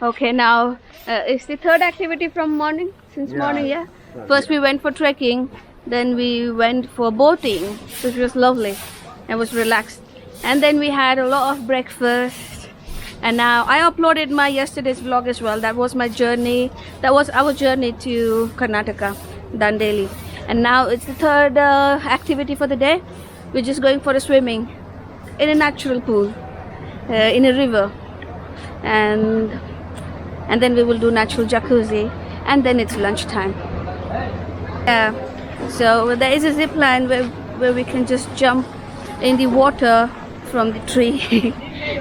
Okay, now it's the third activity from morning, since morning, yeah? First we went for trekking, then we went for boating, which was lovely and was relaxed. And then we had a lot of breakfast. And now I uploaded my yesterday's vlog as well. That was my journey. That was our journey to Karnataka, Dandeli. And now it's the third activity for the day. We're just going for a swimming in a natural pool, in a river. And then we will do natural jacuzzi, and then it's lunchtime. Yeah, so there is a zip line where we can just jump in the water from the tree.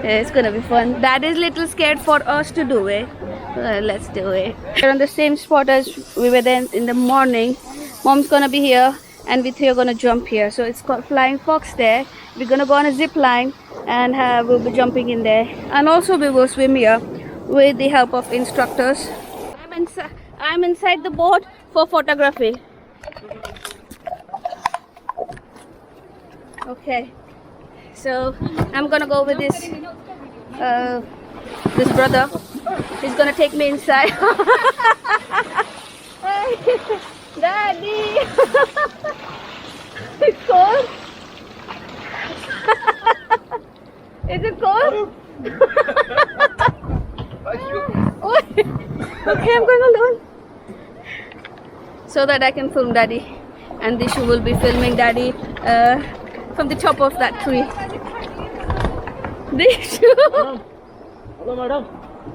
It's gonna be fun. Dad is a little scared for us to do it. Let's do it. We're on the same spot as we were there in the morning. Mom's gonna be here, and we three are gonna jump here. So it's called Flying Fox there. We're gonna go on a zip line, and we'll be jumping in there. And also we will swim here with the help of instructors. I'm inside the boat for photography. Okay, so I'm gonna go with this brother. He's gonna take me inside. Hey, Daddy! It's cold. Is it cold? Okay, I'm going alone so that I can film Daddy, and Dishu will be filming Daddy from the top of that tree. Dishu! Hello madam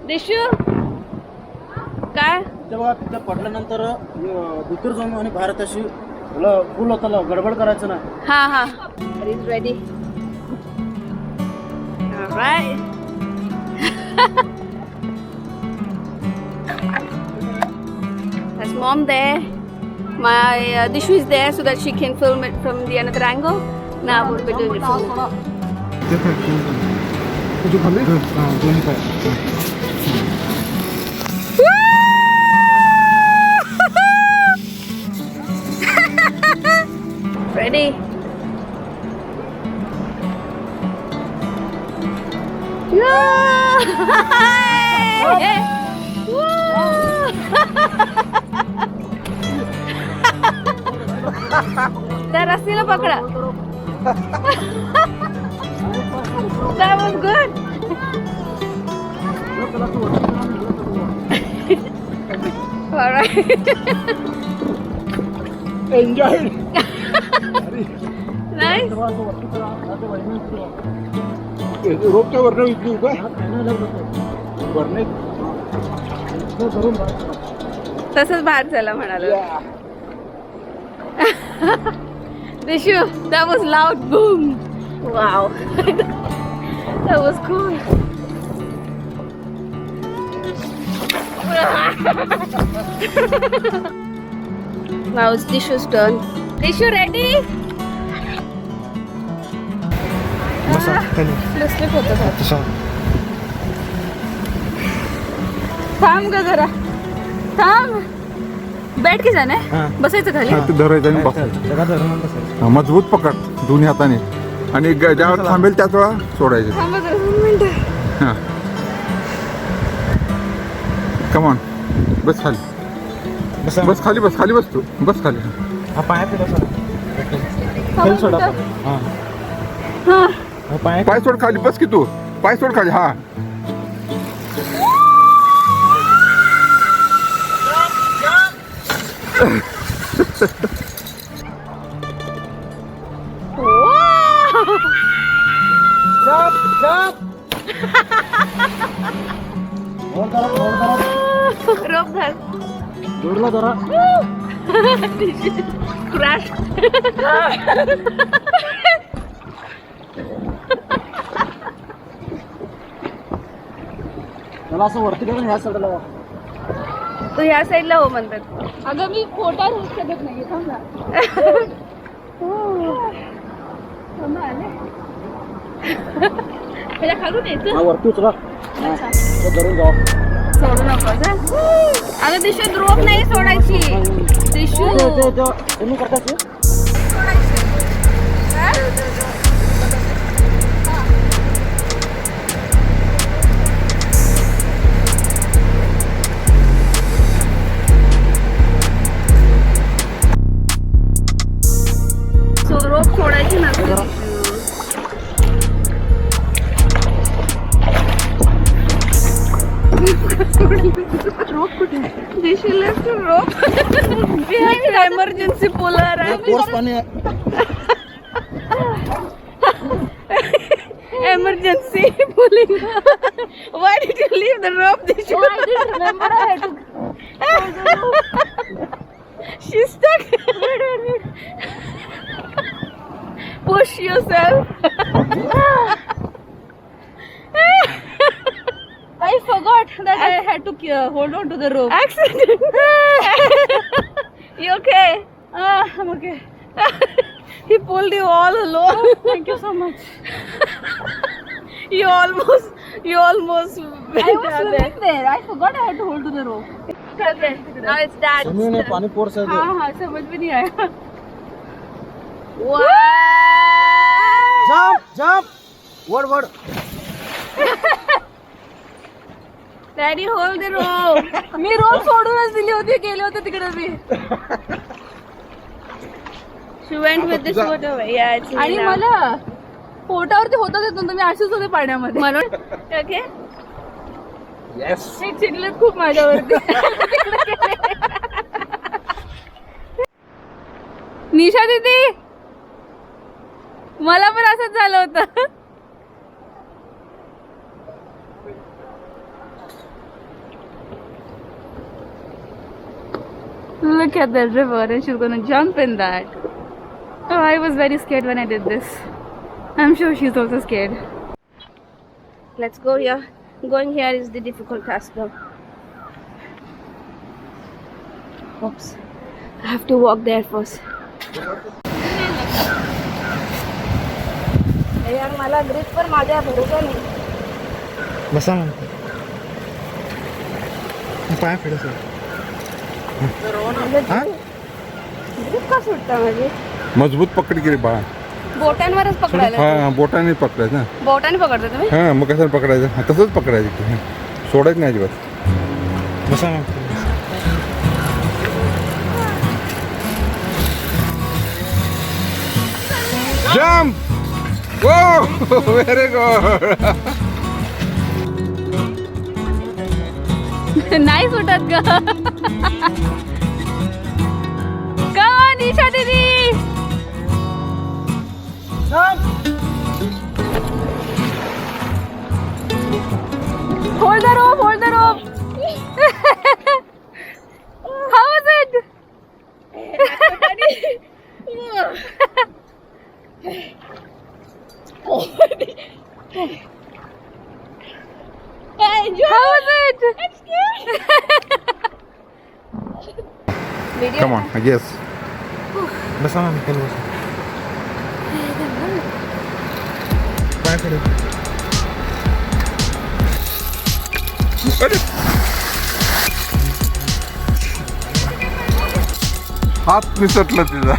Dishu! काय? तेव्हा तिथं पडल्यानंतर भीतर जाऊन आणि बाहेर अशी full होताला गडबड करायचं ना. Ha ha. He's ready. All right. There's Mom there. My Dishu is there so that she can film it from the another angle. Now we'll be doing it from Ready? त्या रस्सीला पकडा. That was good. All right. Enjoy. Nice. रोपच्या वरनं विकली का? वरने तसंच बाहेर चला म्हणालो. Dishu, that was loud boom. Wow. That was cool. Now it's Dishu's turn. Dishu, ready? Slip होतं का? थांब ग जरा. थांब. बैठ के जाना है. बसायचं खाली. ते धरायचं आणि बसायचं. मजबूत पकड दोन्ही हाताने आणि ज्यावर थांबेल त्याच वेळा सोडायचे. थांबा जरा 2 मिनिटं. हां कम ऑन बस खाली. बस खाली बस खाली बस तू बस खाली. हा पायात बसा. खाली सोडा. हां. पाय सोड खाली बस की तू पाय सोड खाली. हा रोप धर. जोडला जरा. क्रॅश. त्याला असं वरती करून ह्या साईडला लावा. तू ह्या साईडला हो म्हणतात. अगं मी फोटा होऊ शकत नाही. थांब ना. त्याच्या खालून यायचं. हा वरती उचला. धरून जाऊ. सोडू नकोस. अगं दिशू रोप नाही सोडायची. दिशू तुम्ही करता ते रोप सोडायची नसते रोप कुठे दिशू लेफ्ट रोप एमर्जन्सी पुलर कोर्स पाणी emergency pulling. Why did you leave the rope? Dishu? Oh, I didn't remember I had to. She's stuck. Push yourself. I forgot that I had to hold on to the rope. Accident. You okay? I'm okay. He pulled you all alone. Thank you so much. You almost I went was down there. swimming there. I forgot I had to hold to the rope. Okay. Now it's that. जमीन में पानी force है हाँ समझ में नहीं आया. Wow. Jump word Daddy, hold the rope. मी रोप सोडूनच दिली होती गेले होते तिकडे मी. She went with this water. Yeah, it's आणि now. मला पोटावरती होतच येत नव्हतं मी अशीच होते पाण्यामध्ये. म्हणून okay. एक चिडलेत खूप माझ्यावरती. निशा दीदी मला पण असंच झालं होतं. Look at the river and she's gonna jump in that. Oh, I was very scared when I did this. I'm sure she's also scared. Let's go here. Going here is the difficult task though. Oops. I have to walk there first. यार मला grip पर माझ्या भरोसा नाही. बसा ना पाय फिरस grip का सुटता माझी? मजबूत पकड की रे बाळा. बोटांवरच पकडायला. हा बोटाने पकडायचं ना. बोटाने पकडता तुम्ही? हा मग कसं पकडायचं हा, तसंच पकडायचं की सोडायचं नाही अजिबात. बसा ना जम्प ओ व्हेरी गुड. नाही सुटत ग. का निशा दीदी hold the rope. How was it? I enjoy. How was it? Video. Come on, yes. बसा ना निकल बसा पाय फिरस अरे हात निसटला तिचा.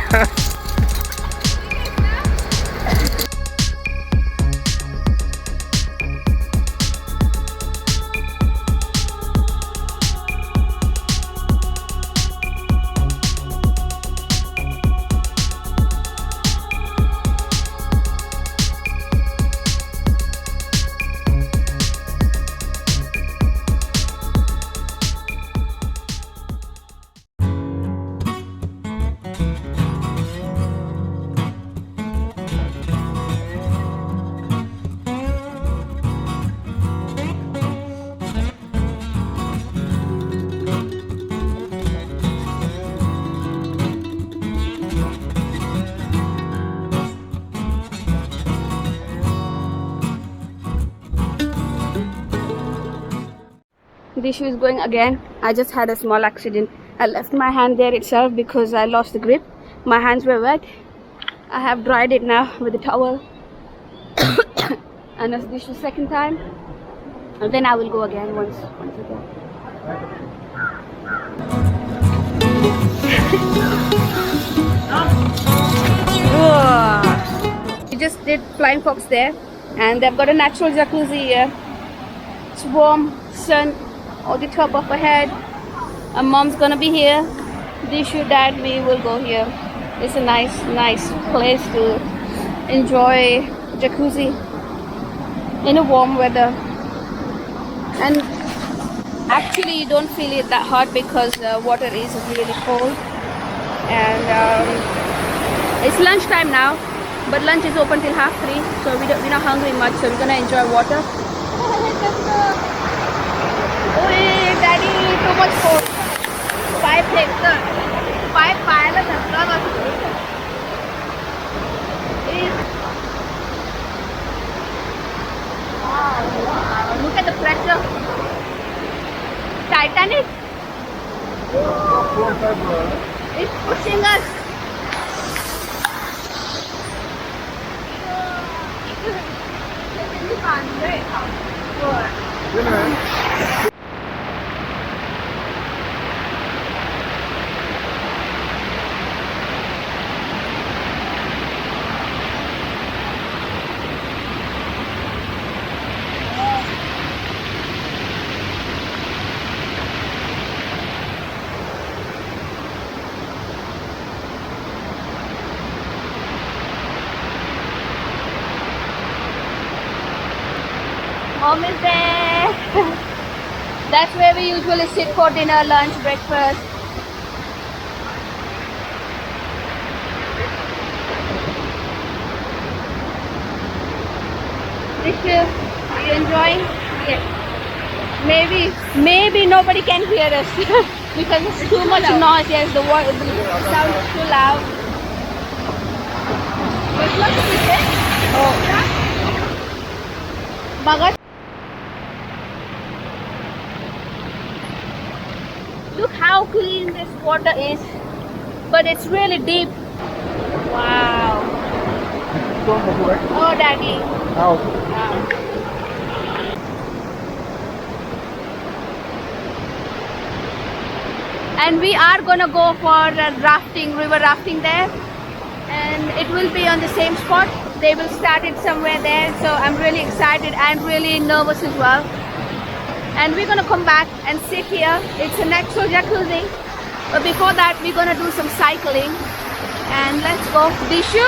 Dishu is going again. I just had a small accident. I left my hand there itself because I lost the grip. My hands were wet. I have dried it now with a towel. And as Dishu's second time. And then I will go again once again. We just did Flying Fox there. And they've got a natural jacuzzi here. It's warm, sun on the top of her head. And mom's gonna be here. Dishu, dad, we will go here. It's a nice place to enjoy jacuzzi in a warm weather. And actually you don't feel it that hot because the water is really cold. And it's lunchtime now, but lunch is open till 3:30, so we're not hungry much, so we're gonna enjoy water. Oh, daddy, too much cold. Pipe फेंकतं. Pipe पायाला धक्का बसतो. Wow, look at the pressure. Titanic. It's pushing us. Mom is there. That's where we usually sit for dinner, lunch, breakfast. Rishu, are you enjoying? Yes. Maybe nobody can hear us because it's too much noise. Yes, the sound is too loud. Oh. Bagat. Look how clean this water is, but it's really deep. Wow. Oh, daddy. Wow. And we are gonna go for rafting, river rafting there, and it will be on the same spot. They will start it somewhere there, so I'm really excited and really nervous as well. And we're gonna come back and sit here. It's an actual jacuzzi, but before that we're gonna do some cycling. And let's go. Dishu.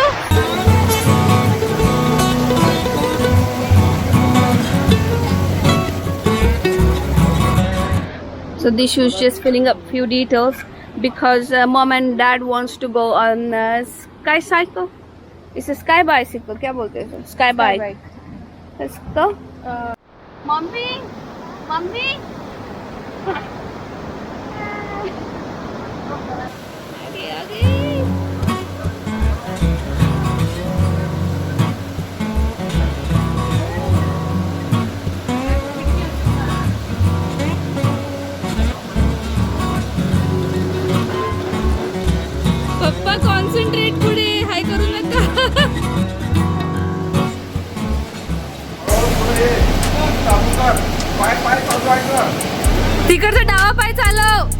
So Dishu is just filling up few details because mom and dad wants to go on sky cycle. It's a sky bicycle. क्या बोलते हैं इसको? Sky bike. Let's go. Mommy. Mommy. आगे. पप्पा concentrate पुढे हाय करू नका. तिकडचा डावा पाय चालव.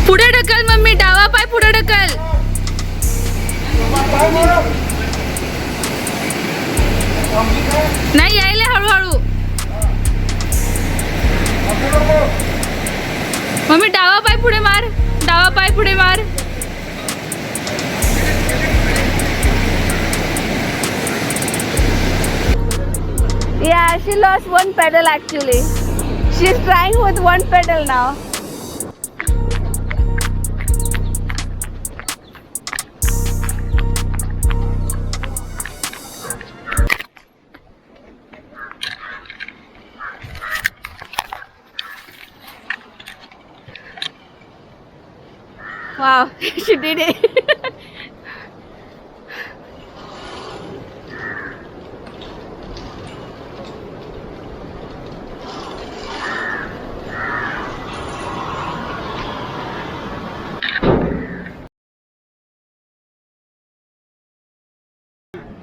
पुढे ढकल मम्मी, डावा पाय पुढे ढकल. नाही यायला हळूहळू. मम्मी डावा पाय पुढे मार, डावा पाय पुढे मार. Yeah, she lost one pedal actually. She's trying with one pedal now. Wow, she did it.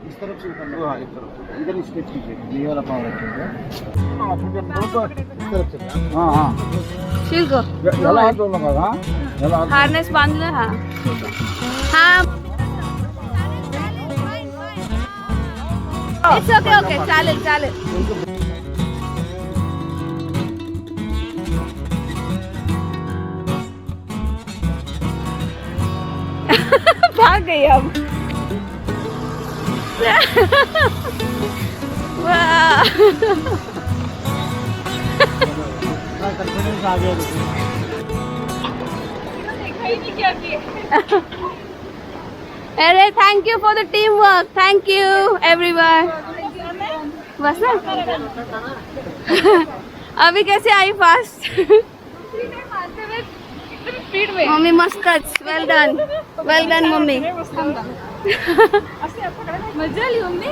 इस तरफ से उठा लो. हाँ, इस तरफ से. इधर स्केच कीजिए. ये वाला पावर रखेंगे. हाँ, इस तरफ से. हाँ हाँ. She'll go. याला हाथ जोड़ना होगा. याला हाथ. हार्नेस बांध लो. हाँ. हाँ. इट्स ओके ओके चालेल चालेल. भाग गई हम. वाह. कॉन्फिडेंस आ गया देखो. अरे thank you for the team work. Thank you everyone. बस ना. अभी कैसे आई फास्ट. स्पीड में मम्मी मस्तच. Well done mummy. मजा आली मम्मी.